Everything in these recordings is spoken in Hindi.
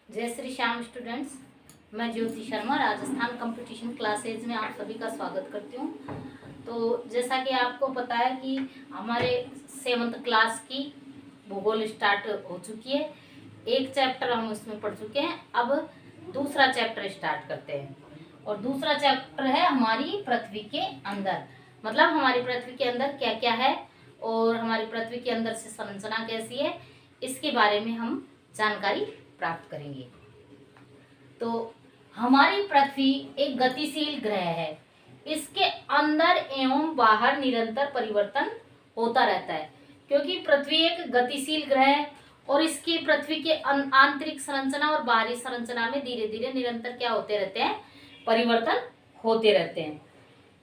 जय श्री श्याम स्टूडेंट्स, मैं ज्योति शर्मा राजस्थान कंपटीशन क्लासेज में आप सभी का स्वागत करती हूँ। तो जैसा कि आपको पता है कि हमारे 7th क्लास की भूगोल स्टार्ट हो चुकी है। एक चैप्टर हम उसमें पढ़ चुके हैं, अब दूसरा चैप्टर स्टार्ट करते हैं। और दूसरा चैप्टर है हमारी पृथ्वी के अंदर, मतलब हमारी पृथ्वी के अंदर क्या क्या है और हमारी पृथ्वी के अंदर से संरचना कैसी है, इसके बारे में हम जानकारी प्राप्त करेंगे। तो हमारी पृथ्वी एक गतिशील ग्रह है। इसके अंदर एवं बाहर निरंतर परिवर्तन होता रहता है, क्योंकि पृथ्वी एक गतिशील ग्रह है और इसकी पृथ्वी के आंतरिक संरचना और बाहरी संरचना में धीरे धीरे निरंतर क्या होते रहते हैं, परिवर्तन होते रहते हैं।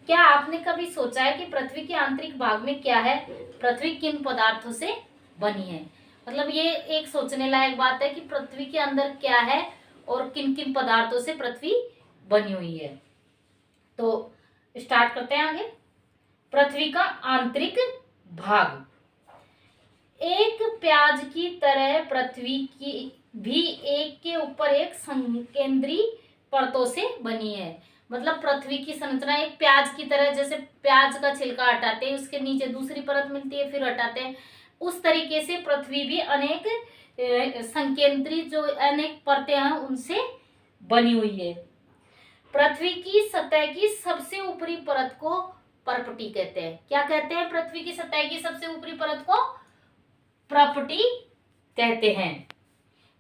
क्या आपने कभी सोचा है कि पृथ्वी के आंतरिक भाग में क्या है, पृथ्वी किन पदार्थों से बनी है? मतलब ये एक सोचने लायक बात है कि पृथ्वी के अंदर क्या है और किन किन पदार्थों से पृथ्वी बनी हुई है। तो स्टार्ट करते हैं आगे। पृथ्वी का आंतरिक भाग, एक प्याज की तरह पृथ्वी की भी एक के ऊपर एक संकेंद्री परतों से बनी है। मतलब पृथ्वी की संरचना एक प्याज की तरह, जैसे प्याज का छिलका हटाते हैं उसके नीचे दूसरी परत मिलती है, फिर हटाते हैं, उस तरीके से पृथ्वी भी अनेक संकेंद्री जो अनेक परतें हैं उनसे बनी हुई है। पृथ्वी की सतह की सबसे ऊपरी परत को परपटी कहते हैं। क्या कहते हैं? पृथ्वी की सतह की सबसे ऊपरी परत को परपटी कहते हैं।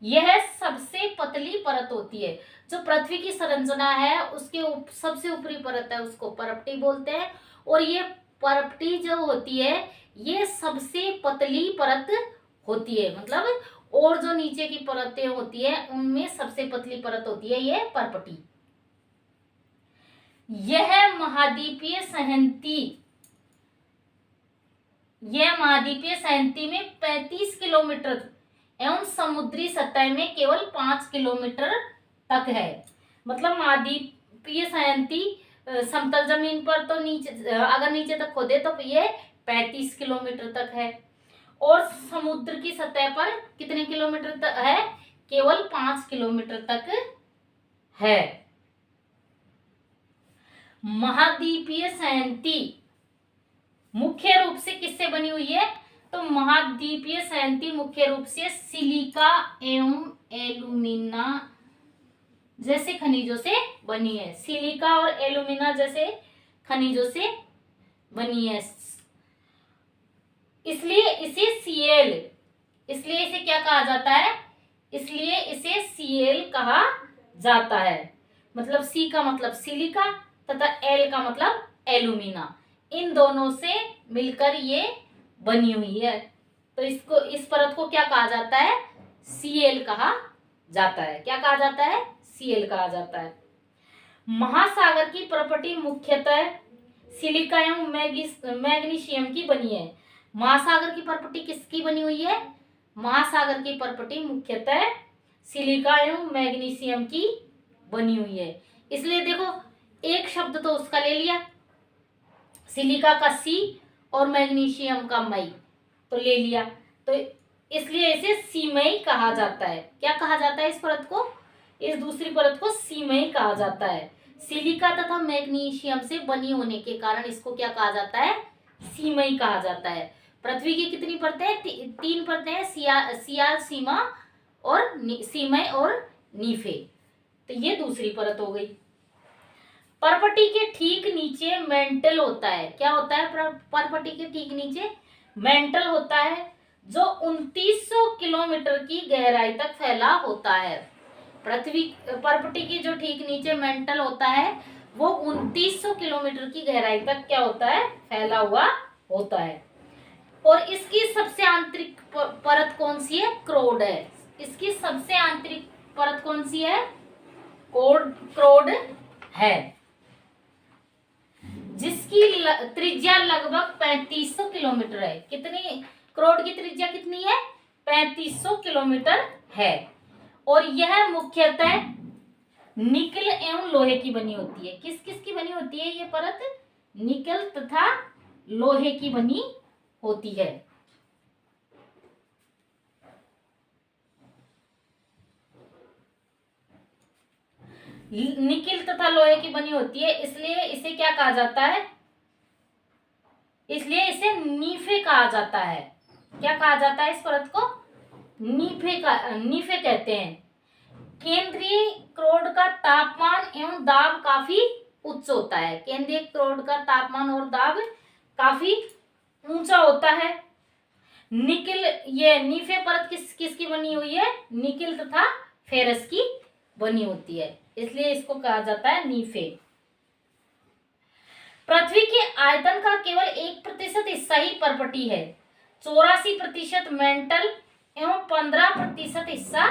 यह सबसे पतली परत होती है। जो पृथ्वी की संरचना है उसके सबसे ऊपरी परत है उसको परपटी बोलते हैं। और ये परपटी जो होती है ये सबसे पतली परत होती है। मतलब और जो नीचे की परतें होती है उनमें सबसे पतली परत होती है ये परपटी। यह महाद्वीपीय सहंती में 35 किलोमीटर एवं समुद्री सतह में केवल 5 किलोमीटर तक है। मतलब महाद्वीपीय सहंती समतल जमीन पर तो अगर नीचे तक खोदे तो ये 35 किलोमीटर तक है, और समुद्र की सतह पर कितने किलोमीटर तक है? केवल 5 किलोमीटर तक है। महाद्वीपीय सहंती मुख्य रूप से किससे बनी हुई है? तो महाद्वीपीय सहंती मुख्य रूप से सिलिका एवं एल्यूमिना जैसे खनिजों से बनी है। सिलिका और एल्यूमिना जैसे खनिजों से बनी है, इसलिए इसे क्या कहा जाता है? इसलिए इसे सीएल कहा जाता है। मतलब सी का मतलब सिलिका तथा एल का मतलब एल्यूमिना, इन दोनों से मिलकर ये बनी हुई है। तो इस परत को क्या कहा जाता है? सीएल कहा जाता है। क्या कहा जाता है? सीएल कहा जाता है। महासागर की प्रॉपर्टी मुख्यतः सिलिका एवं मैग्नीशियम की बनी है। महासागर की प्रॉपर्टी किसकी बनी हुई है? महासागर की प्रॉपर्टी मुख्यतः सिलिका एवं मैग्नीशियम की बनी हुई है। इसलिए देखो एक शब्द तो उसका ले लिया, सिलिका का सी और मैग्नीशियम का मई तो ले लिया, तो इसलिए इसे सीमई कहा जाता है। क्या कहा जाता है? इस परत को, इस दूसरी परत को सीमई कहा जाता है। सिलिका तथा मैग्नीशियम से बनी होने के कारण इसको क्या कहा जाता है? सीमई कहा जाता है। पृथ्वी की कितनी परतें हैं? 3 परतें हैं, सियाल, सीमा और सीमई और नीफे। तो ये दूसरी परत हो गई। परपटी के ठीक नीचे मेंटल होता है। क्या होता है? परपटी के ठीक नीचे मेंटल होता है, जो 2900 किलोमीटर की गहराई तक फैला होता है। परपटी की जो ठीक नीचे मेंटल होता है वो 2900 किलोमीटर की गहराई तक क्या होता है? फैला हुआ होता है। और इसकी सबसे आंतरिक परत कौन सी है? क्रोड है। इसकी सबसे आंतरिक परत कौन सी है? क्रोड है, जिसकी त्रिज्या लगभग 3500 किलोमीटर है। कितनी? क्रोड की त्रिज्या कितनी है? 3500 किलोमीटर है। और यह मुख्यतः निकल एवं लोहे की बनी होती है। किस किस की बनी होती है ये परत? निकल तथा लोहे की बनी होती है। निकिल तथा लोहे की बनी होती है, इसलिए इसे क्या कहा जाता है, इसलिए इसे नीफे कहा जाता है। क्या कहा जाता है इस परत को, नीफे कहते हैं। केंद्रीय क्रोड का तापमान एवं दाब काफी उच्च होता है। केंद्रीय क्रोड का तापमान और दाब काफी ऊंचा होता है। निकिल, ये नीफे परत किसकी बनी हुई है, निकिल तथा फेरस की बनी होती है, इसलिए इसको कहा जाता है नीफे। पृथ्वी के आयतन का केवल 1% हिस्सा ही पर्पटी है। 84% मेंटल एवं 15% हिस्सा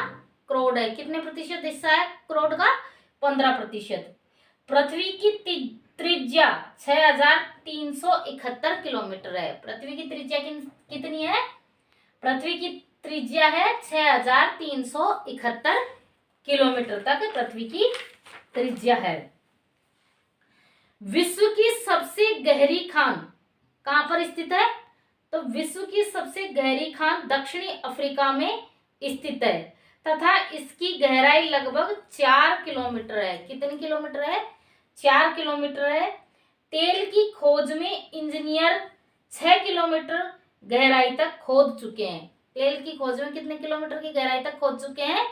क्रोड है। कितने प्रतिशत हिस्सा है क्रोड का, 15%। पृथ्वी की त्रिज्या 6371 किलोमीटर है। पृथ्वी की त्रिज्या कितनी है, पृथ्वी की त्रिज्या है 6371 किलोमीटर तक पृथ्वी की त्रिज्या है। विश्व की सबसे गहरी खान कहां पर स्थित है, तो विश्व की सबसे गहरी खान दक्षिणी अफ्रीका में स्थित है तथा इसकी गहराई लगभग 4 किलोमीटर है। कितनी किलोमीटर है, 4 किलोमीटर है। तेल की खोज में इंजीनियर 6 किलोमीटर गहराई तक खोद चुके हैं। तेल की खोज में कितने किलोमीटर की गहराई तक खोद चुके हैं,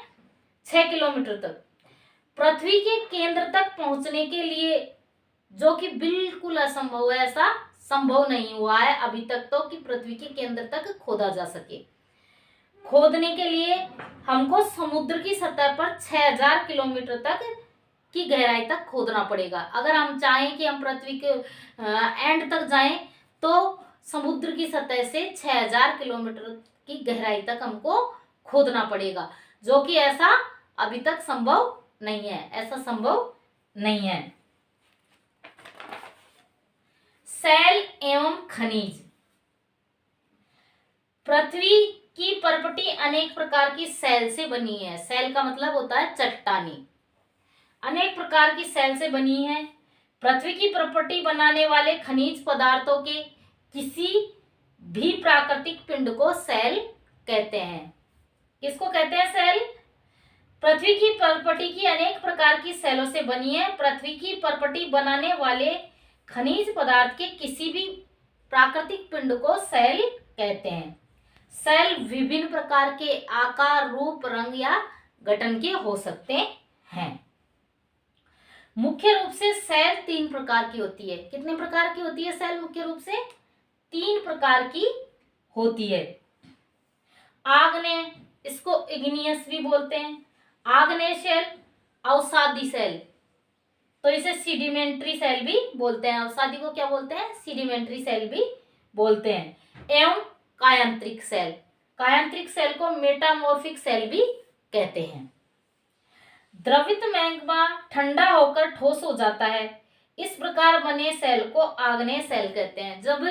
6 किलोमीटर तक। पृथ्वी के केंद्र तक पहुंचने के लिए, जो कि बिल्कुल असंभव है, ऐसा संभव नहीं हुआ है अभी तक तो कि पृथ्वी के केंद्र तक खोदा जा सके। खोदने के लिए हमको समुद्र की सतह पर 6000 किलोमीटर तक की गहराई तक खोदना पड़ेगा। अगर हम चाहें कि हम पृथ्वी के एंड तक जाएं तो समुद्र की सतह से 6000 किलोमीटर की गहराई तक हमको खोदना पड़ेगा, जो कि ऐसा अभी तक संभव नहीं है, ऐसा संभव नहीं है। सेल एवं खनिज। पृथ्वी की पर्पटी अनेक प्रकार की सेल से बनी है। सेल का मतलब होता है चट्टानी। अनेक प्रकार की सेल से बनी है। पृथ्वी की पर्पटी बनाने वाले खनिज पदार्थों के किसी भी प्राकृतिक पिंड को सेल कहते हैं। किसको कहते हैं, सेल। पृथ्वी की पर्पटी की अनेक प्रकार की सेलों से बनी है। पृथ्वी की पर्पटी बनाने वाले खनिज पदार्थ के किसी भी प्राकृतिक पिंड को सेल कहते हैं। सेल विभिन्न प्रकार के आकार, रूप, रंग या गठन के हो सकते हैं। मुख्य रूप से सेल 3 प्रकार की होती है। कितने प्रकार की होती है सेल, मुख्य रूप से 3 प्रकार की होती है। आग्नेय, इसको इग्नियस भी बोलते हैं। आग्नेय सेल, अवसादी सेल, तो इसे सीडिमेंट्री सेल भी बोलते हैं। अवसादी को क्या बोलते हैं, सीडिमेंट्री सेल भी बोलते हैं। एवं कायांत्रिक सेल, कायांत्रिक सेल को मेटामॉर्फिक सेल भी कहते हैं। द्रवित मैग्मा ठंडा होकर ठोस हो जाता है, इस प्रकार बने सेल को आग्नेय सेल कहते हैं। जब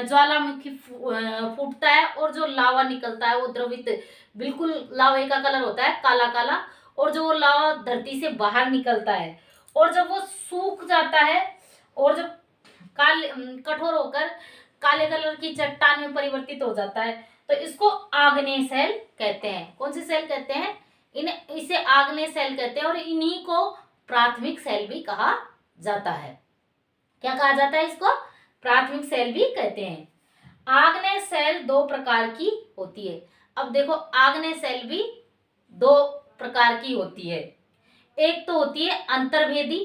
ज्वालामुखी फूटता है और जो लावा निकलता है वो द्रवित, बिल्कुल लावे का कलर होता है काला काला, और जो वो लावा धरती से बाहर निकलता है और जब वो सूख जाता है और जब कठोर होकर काले कलर की चट्टान में परिवर्तित हो जाता है तो इसको आग्नेय सेल कहते हैं। कौन सी सेल कहते हैं, इसे आग्नेय सेल कहते हैं। और इन्हीं को प्राथमिक सेल भी कहा जाता है। क्या कहा जाता है इसको, प्राथमिक सेल भी कहते हैं। आग्नेय सेल 2 प्रकार की होती है। अब देखो आग्नेय सेल भी 2 प्रकार की होती है। एक तो होती है अंतर्भेदी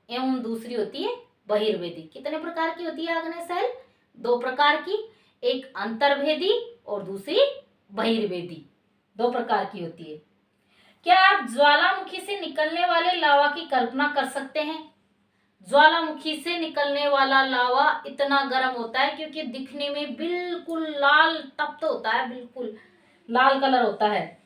एवं दूसरी होती है बहिर्वेदी। कितने प्रकार की होती है आग्नेय सेल, 2 प्रकार की। एक अंतर्भेदी और दूसरी बहिर्वेदी, 2 प्रकार की होती है। क्या आप ज्वालामुखी से निकलने वाले लावा की कल्पना कर सकते हैं। ज्वालामुखी से निकलने वाला लावा इतना गर्म होता है क्योंकि दिखने में बिल्कुल लाल तप्त होता है, बिल्कुल लाल कलर होता है।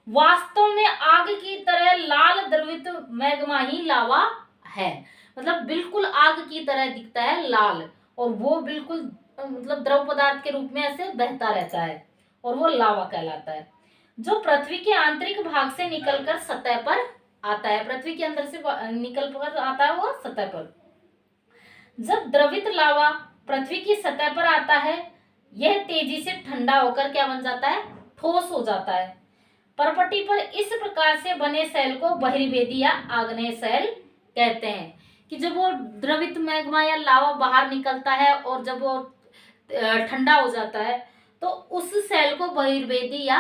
वास्तव में आग की तरह लाल द्रवित मैग्मा ही लावा है, मतलब बिल्कुल आग की तरह दिखता है लाल, और वो बिल्कुल मतलब द्रव पदार्थ के रूप में ऐसे बहता रहता है और वो लावा कहलाता है, जो पृथ्वी के आंतरिक भाग से निकलकर सतह पर आता है। पृथ्वी के अंदर से निकल कर आता है वो सतह पर। जब द्रवित लावा पृथ्वी की सतह पर आता है यह तेजी से ठंडा होकर क्या बन जाता है, ठोस हो जाता है। परपट्टी पर इस प्रकार से बने सेल को बहिर्वेदी या आग्नेय सेल कहते हैं। कि जब वो द्रवित मैग्मा या लावा बाहर निकलता है और जब वो ठंडा हो जाता है तो उस सेल को बहिर्वेदी या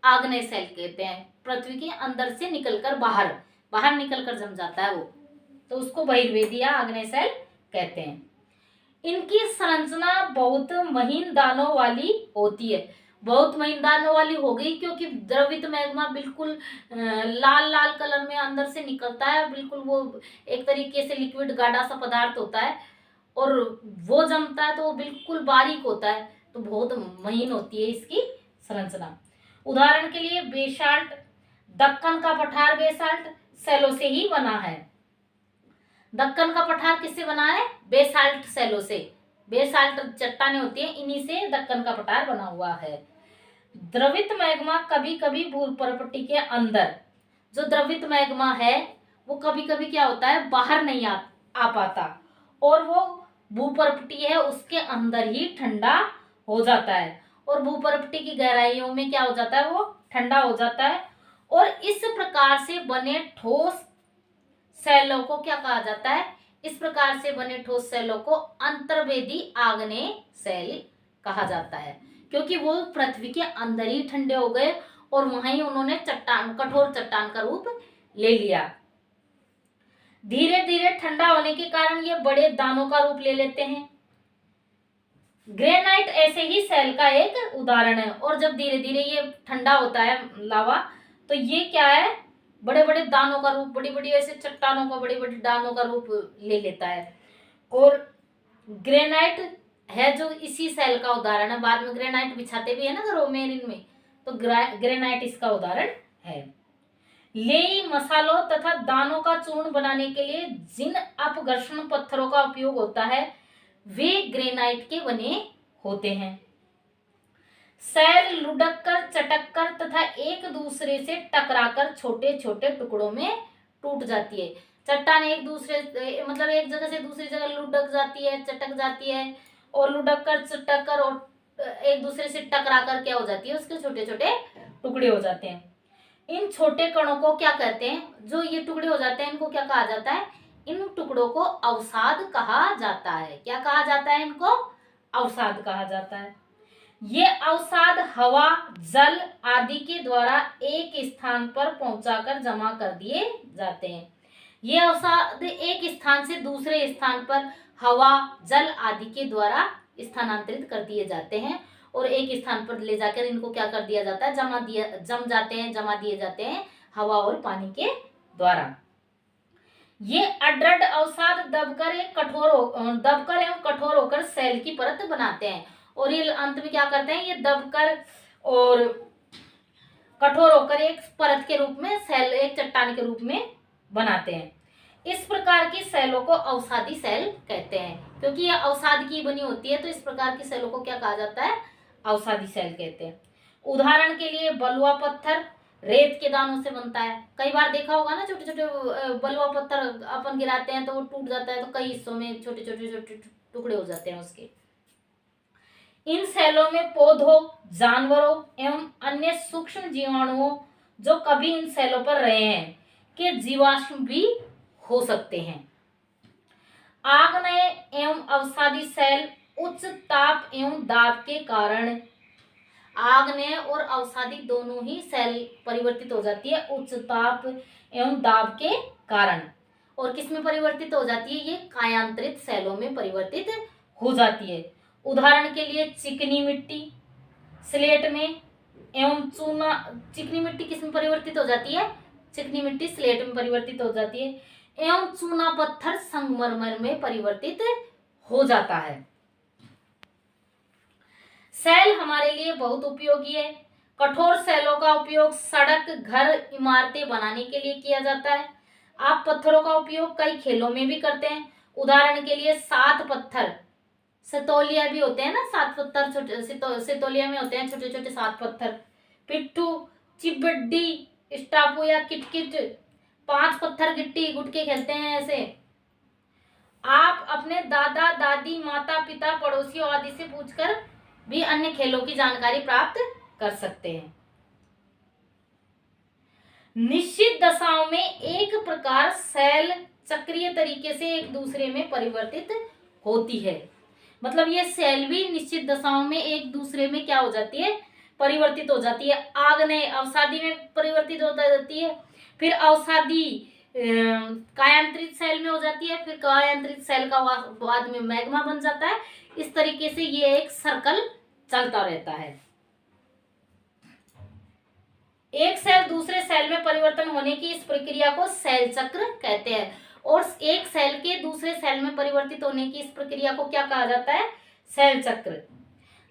आग्नेय सेल कहते हैं। पृथ्वी के अंदर से निकलकर बाहर निकलकर जम जाता है वो, तो उसको बहिर्वेदी या आग्नेय सेल कहते हैं। इनकी संरचना बहुत महीन दानों वाली होती है। बहुत महीन दानों वाली हो गई क्योंकि द्रवित मैग्मा बिल्कुल लाल लाल कलर में अंदर से निकलता है। बिल्कुल वो एक तरीके से लिक्विड गाढ़ा सा पदार्थ होता है और वो जमता है तो वो बिल्कुल बारीक होता है, तो बहुत महीन होती है इसकी संरचना। उदाहरण के लिए बेसाल्ट, दक्कन का पठार बेसाल्ट सेलों से ही बना है। दक्कन का पठार किससे बना है? बेसाल्ट सेलों से। बेसाल्ट चट्टानें होती है, इन्हीं से दक्कन का पठार बना हुआ है। द्रवित मैग्मा कभी कभी भूपरपट्टी के अंदर, जो द्रवित मैग्मा है वो कभी कभी क्या होता है, बाहर नहीं आ पाता और वो भूपरपट्टी है उसके अंदर ही ठंडा हो जाता है और भूपरपट्टी की गहराइयों में क्या हो जाता है, वो ठंडा हो जाता है। और इस प्रकार से बने ठोस सेलों को क्या कहा जाता है? इस प्रकार से बने ठोस सेलों को अंतर्वेदी आग्नेय सेल कहा जाता है, क्योंकि वो पृथ्वी के अंदर ही ठंडे हो गए और वहीं उन्होंने कठोर चट्टान का रूप ले लिया। धीरे धीरे ठंडा होने के कारण ये बड़े दानों का रूप ले लेते हैं। ग्रेनाइट ऐसे ही सेल का एक उदाहरण है। और जब धीरे धीरे ये ठंडा होता है लावा, तो ये क्या है, बड़े बड़े दानों का रूप, बड़ी बड़ी ऐसे चट्टानों का बड़ी बड़ी दानों का रूप ले लेता है। और ग्रेनाइट है जो इसी सेल का उदाहरण है। बाद में ग्रेनाइट बिछाते भी है ना घरों में, इनमें, तो ग्रेनाइट इसका उदाहरण है। लेई मसालों तथा दानों का चूर्ण बनाने के लिए जिन अपघर्षण पत्थरों का उपयोग होता है वे ग्रेनाइट के बने होते हैं। सेल लुढ़क कर, चटक कर तथा एक दूसरे से टकराकर छोटे छोटे टुकड़ों में टूट जाती है। चट्टान एक दूसरे मतलब एक जगह से दूसरी जगह लुढ़क जाती है, चटक जाती है और लुढ़क कर, चटक कर और एक दूसरे से टकरा कर क्या हो जाती है, उसके छोटे छोटे टुकड़े हो जाते हैं। इन छोटे कणों को क्या कहते हैं? जो ये टुकड़े हो जाते हैं इनको क्या कहा जाता है? इन टुकड़ों को अवसाद कहा जाता है। क्या कहा जाता है? इनको अवसाद कहा जाता है। ये अवसाद हवा, जल आदि के द्वारा एक स्थान पर पहुंचाकर जमा कर दिए जाते हैं। ये अवसाद एक स्थान से दूसरे स्थान पर हवा, जल आदि के द्वारा स्थानांतरित कर दिए जाते हैं और एक स्थान पर ले जाकर इनको क्या कर दिया जाता है, जमा दिए जाते हैं हवा और पानी के द्वारा। ये अड्रड अवसाद दबकर एवं कठोर होकर सेल की परत बनाते हैं और ये अंत में क्या करते हैं, ये दबकर और कठोर होकर एक परत के रूप में सेल, एक चट्टान के रूप में बनाते हैं। इस प्रकार की सेलों को अवसादी सेल कहते हैं। क्योंकि ये अवसाद की बनी होती है तो इस प्रकार की सेलों को क्या कहा जाता है? अवसादी सेल कहते हैं। उदाहरण के लिए बलुआ पत्थर रेत के दानों से बनता है। कई बार देखा होगा ना, छोटे छोटे बलुआ पत्थर अपन गिराते हैं तो वो टूट जाता है, तो कई हिस्सों में छोटे छोटे टुकड़े हो जाते हैं उसके। इन सेलों में पौधों, जानवरों एवं अन्य सूक्ष्म जीवाणुओं जो कभी इन सेलों पर रहे हैं के जीवाश्म भी हो सकते हैं। आग्नेय एवं अवसादी सेल उच्च ताप एवं दाब के कारण, आग्नेय और अवसादी दोनों ही सेल परिवर्तित हो जाती है उच्च ताप एवं दाब के कारण। और किस में परिवर्तित हो जाती है? ये कायांतरित सेलों में परिवर्तित हो जाती है। उदाहरण के लिए चिकनी मिट्टी स्लेट में एवं चूना, चिकनी मिट्टी किस में परिवर्तित हो जाती है? चिकनी मिट्टी स्लेट में परिवर्तित हो जाती है एवं चूना पत्थर संगमरमर में परिवर्तित हो जाता है। सेल हमारे लिए बहुत उपयोगी है। कठोर सेलों का उपयोग सड़क, घर, इमारतें बनाने के लिए किया जाता है। आप पत्थरों का उपयोग कई खेलों में भी करते हैं। उदाहरण के लिए 7 पत्थर, सतोलिया भी होते हैं ना, 7 पत्थर छोटे, सतोलिया में होते हैं छोटे छोटे 7 पत्थर। पिट्ठू, चिबड्डी, स्टापू या किटकिट, 5 पत्थर गिट्टी, गुटके खेलते हैं ऐसे। आप अपने दादा दादी, माता पिता, पड़ोसियों आदि से पूछकर भी अन्य खेलों की जानकारी प्राप्त कर सकते हैं। निश्चित दशाओं में एक प्रकार सेल चक्रीय तरीके से एक दूसरे में परिवर्तित होती है। मतलब ये सेल भी निश्चित दशाओं में एक दूसरे में क्या हो जाती है, परिवर्तित हो जाती है। आग्नेय अवसादी में परिवर्तित हो जाती है, फिर अवसादी कायांतरित सेल में हो जाती है, फिर कायांतरित सेल का बाद में मैग्मा बन जाता है। इस तरीके से ये एक सर्कल चलता रहता है। एक सेल दूसरे सेल में परिवर्तन होने की इस प्रक्रिया को सेल चक्र कहते हैं। और एक सेल के दूसरे सेल में परिवर्तित होने की इस प्रक्रिया को क्या कहा जाता है, सेल चक्र।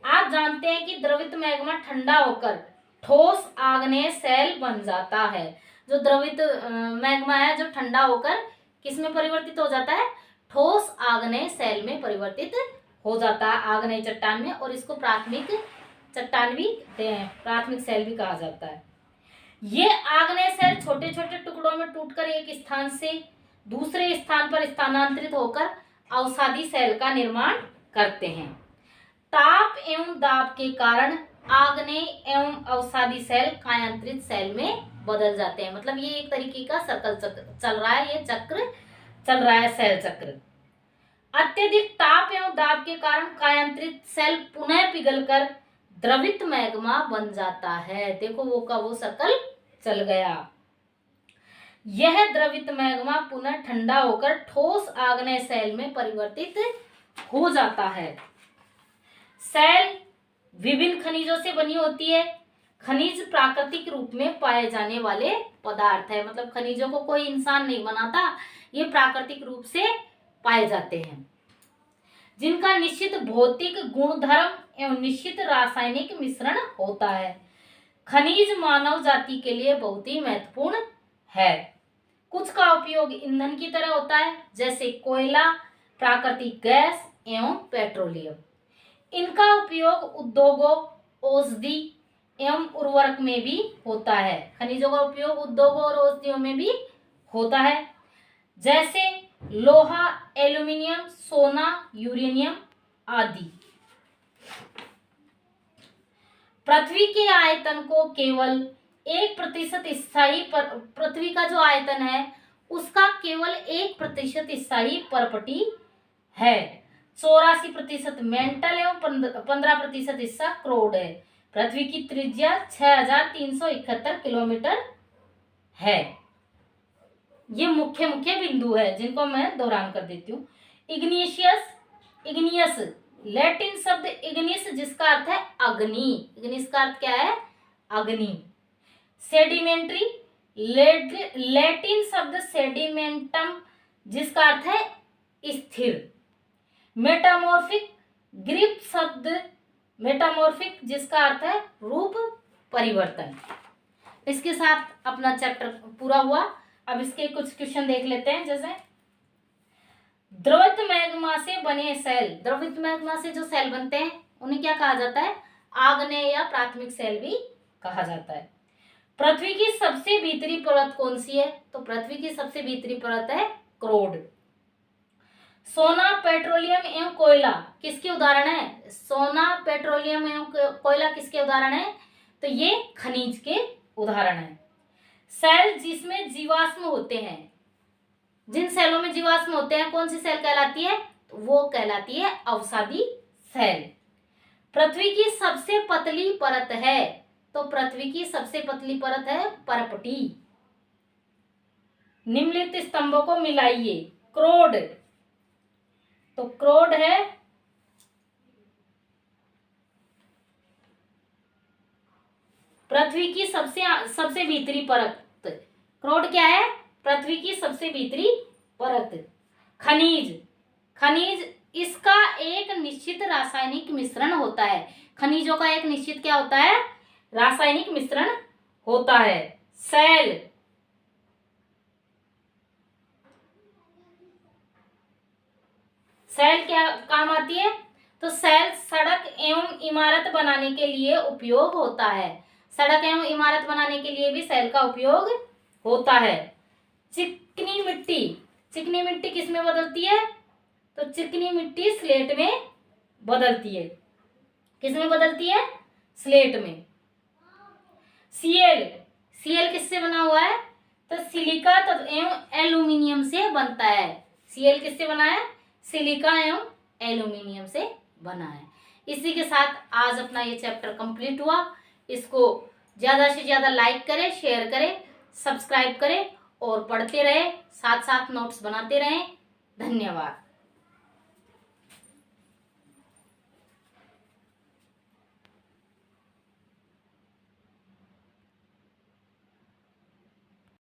आप जानते हैं कि द्रवित मैग्मा ठंडा होकर ठोस आग्नेय सेल बन जाता है। जो द्रवित मैग्मा है जो ठंडा होकर किस में परिवर्तित हो जाता है, ठोस आग्नेय सेल में परिवर्तित हो जाता है, आग्नेय चट्टान में। और इसको प्राथमिक चट्टान भी, प्राथमिक सेल भी कहा जाता है। ये आग्नेय सेल छोटे छोटे टुकड़ों में टूटकर एक स्थान से दूसरे स्थान पर स्थानांतरित होकर अवसादी सेल का निर्माण करते हैं। ताप एवं दाब के कारण आग्नेय एवं अवसादी सेल कायांतरित सेल में बदल जाते हैं। मतलब ये एक तरीके का सर्कल चल रहा है, ये चक्र चल रहा है, सेल चक्र। अत्यधिक ताप एवं दाब के कारण कायांतरित सेल पुनः पिघलकर द्रवित मैग्मा बन जाता है। देखो वो सर्कल चल गया। यह द्रवित मैग्मा पुनः ठंडा होकर ठोस आग्नेय सेल में परिवर्तित हो जाता है। सेल विभिन्न खनिजों से बनी होती है। खनिज प्राकृतिक रूप में पाए जाने वाले पदार्थ है। मतलब खनिजों को कोई इंसान नहीं बनाता, ये प्राकृतिक रूप से पाए जाते हैं, जिनका निश्चित भौतिक गुणधर्म एवं निश्चित रासायनिक मिश्रण होता है। खनिज मानव जाति के लिए बहुत ही महत्वपूर्ण है। कुछ का उपयोग ईंधन की तरह होता है, जैसे कोयला, प्राकृतिक गैस एवं पेट्रोलियम। इनका उपयोग उद्योगों, औषधि एवं उर्वरक में भी होता है। खनिजों का उपयोग उद्योगों और औषधियों में भी होता है, जैसे लोहा, एल्यूमिनियम, सोना, यूरेनियम आदि। पृथ्वी के आयतन को केवल 1% स्थायी पर, पृथ्वी का जो आयतन है उसका केवल 1% स्थायी परपटी है। 84% मेंटल एवं 15% हिस्सा क्रोड है। पृथ्वी की त्रिज्या 6371 किलोमीटर है। ये मुख्य बिंदु है जिनको मैं दोहरान कर देती हूँ। इग्नियस लैटिन शब्द इग्निस जिसका अर्थ है अग्नि। इग्निस का अर्थ क्या है, अग्नि। सेडिमेंट्री लैटिन शब्द सेडिमेंटम जिसका अर्थ है स्थिर। मेटामॉर्फिक ग्रीक शब्द मेटामॉर्फिक जिसका अर्थ है रूप परिवर्तन। इसके साथ अपना चैप्टर पूरा हुआ। अब इसके कुछ क्वेश्चन देख लेते हैं। जैसे द्रवित मैग्मा से बने सेल, द्रवित मैग्मा से जो सेल बनते हैं उन्हें क्या कहा जाता है, आग्नेय या प्राथमिक सेल भी कहा जाता है। पृथ्वी की सबसे भीतरी परत कौन सी है, तो पृथ्वी की सबसे भीतरी परत है क्रोड। सोना, पेट्रोलियम एवं कोयला किसके उदाहरण है, सोना, पेट्रोलियम एवं कोयला किसके उदाहरण है, तो ये खनिज के उदाहरण है। सेल जिसमें जीवाश्म होते हैं, जिन सेलों में जीवाश्म होते हैं कौन सी सेल कहलाती है, तो वो कहलाती है अवसादी सेल। पृथ्वी की सबसे पतली परत है, तो पृथ्वी की सबसे पतली परत है परपटी। निम्नलिखित स्तंभों को मिलाइए। क्रोड, तो क्रोड है पृथ्वी की सबसे भीतरी परत। क्रोड क्या है, पृथ्वी की सबसे भीतरी परत। खनिज इसका एक निश्चित रासायनिक मिश्रण होता है। खनिजों का एक निश्चित क्या होता है, रासायनिक मिश्रण होता है। सेल क्या काम आती है, तो सेल सड़क एवं इमारत बनाने के लिए उपयोग होता है। सड़क एवं इमारत बनाने के लिए भी सेल का उपयोग होता है। चिकनी मिट्टी किस में बदलती है, तो चिकनी मिट्टी स्लेट में बदलती है। किस में बदलती है, स्लेट में। सीएल किससे बना हुआ है, सिलिका एवं एल्यूमिनियम से बनता है। Cl किससे बना है? सिलिका एवं एल्यूमिनियम से बना है। इसी के साथ आज अपना ये चैप्टर कंप्लीट हुआ। इसको ज्यादा से ज्यादा लाइक करें, शेयर करें, सब्सक्राइब करें और पढ़ते रहे, साथ साथ नोट्स बनाते रहें। धन्यवाद।